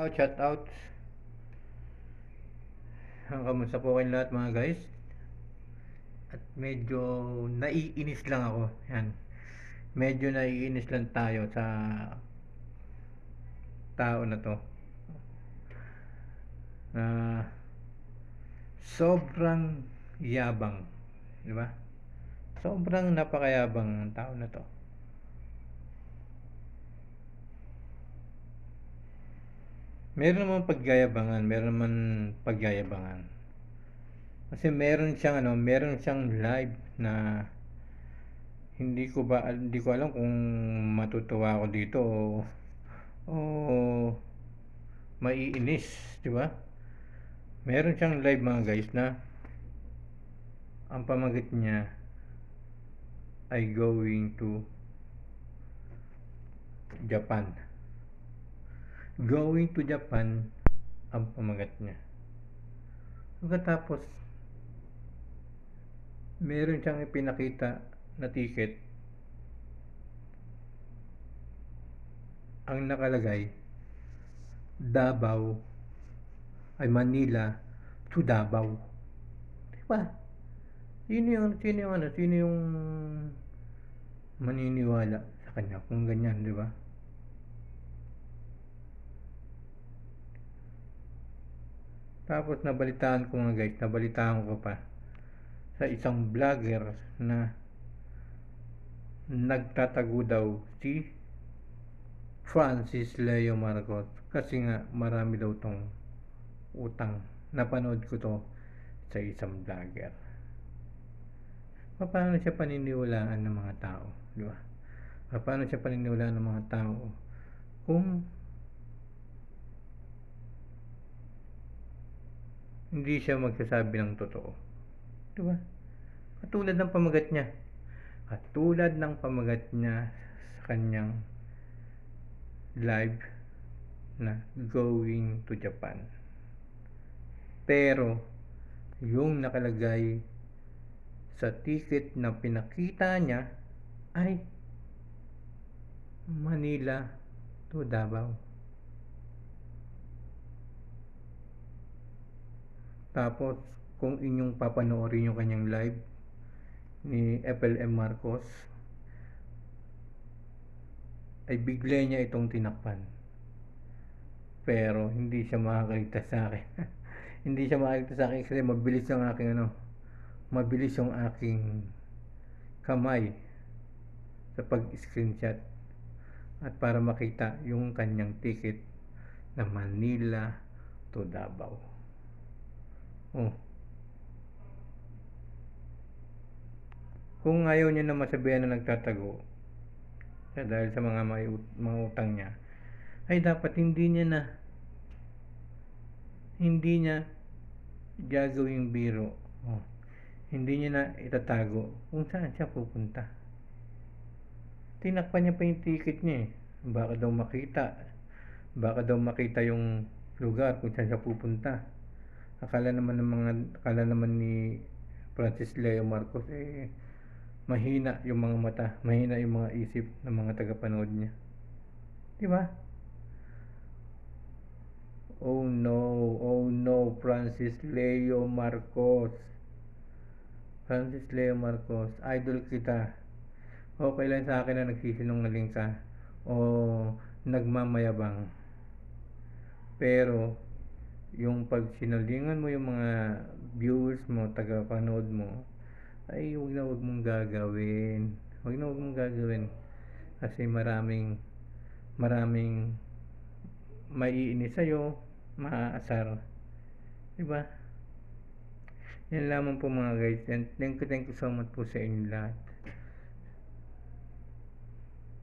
Shout out. Kamusta po kayong lahat mga guys? At medyo naiinis lang ako. Yan. Medyo naiinis lang tayo sa tao na to. Na sobrang yabang. Di ba? Sobrang napakayabang ng tao na to. Meron naman pagyayabangan. Kasi meron siyang live na hindi ko alam kung matutuwa ako dito o maiinis, di ba? Meron siyang live mga guys na ang pamagat niya ay going to Japan. Going to Japan ang pamagat niya. Pagkatapos, meron siyang ipinakita na ticket. Ang nakalagay, Davao ay Manila to Davao. Diba? Sino yung maniniwala sa kanya kung ganyan, di ba? Tapos nabalitaan ko pa sa isang vlogger na nagtatago daw si Francis Leo Marcos kasi nga marami daw tong utang. Napanood ko to sa isang vlogger. Paano siya paniniwalaan ng mga tao, di ba? Paano siya paniniwalaan ng mga tao kung hindi siya magsasabi ng totoo, di ba? Katulad ng pamagat niya sa kanyang live na going to Japan. Pero yung nakalagay sa ticket na pinakita niya ay Manila to Davao. Tapos kung inyong papanoorin yung kanyang live ni FLM Marcos ay bigla niya itong tinakpan. Pero hindi siya makakaligtas sa akin. Hindi siya makakaligtas sa akin kasi mabilis yung aking kamay sa pag-screenshot at para makita yung kanyang ticket na Manila to Davao. Kung ayaw niya na masabihan na nagtatago dahil sa mga utang niya, ay dapat hindi niya gagawing biro. Hindi niya na itatago kung saan siya pupunta. Tinakpan niya pa yung ticket niya eh. Baka daw makita yung lugar kung saan siya pupunta. Akala naman ni Francis Leo Marcos mahina yung mga mata, mahina yung mga isip ng mga tagapanood niya. Di ba? Oh no, Francis Leo Marcos, idol kita. Okay lang sa akin na nagsisinungaling ka o nagmamayabang. Pero yung pag sinalingan mo yung mga viewers mo, tagapanood mo, ay huwag mong gagawin. Kasi maraming maiinis sa'yo, maaasar. Diba? Yan lamang po mga guys. And thank you so much po sa inyo lahat.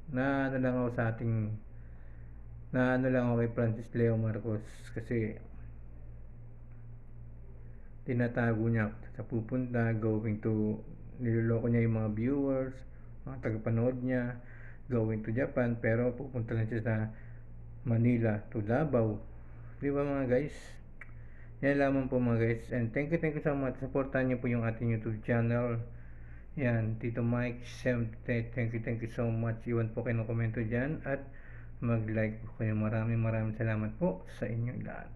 Na ano lang ako kay Francis Leo Marcos kasi tinatago niya sa pupunta, niloloko niya yung mga viewers, mga tagapanood niya, going to Japan, pero pupunta lang siya sa Manila to Davao. Di ba mga guys? Yan lamang po mga guys. And thank you so much. Supportan niyo po yung ating YouTube channel. Yan, Tito Mike, thank you so much. Iwan po kayo ng komento dyan. At mag-like po kayo. Maraming salamat po sa inyong lahat.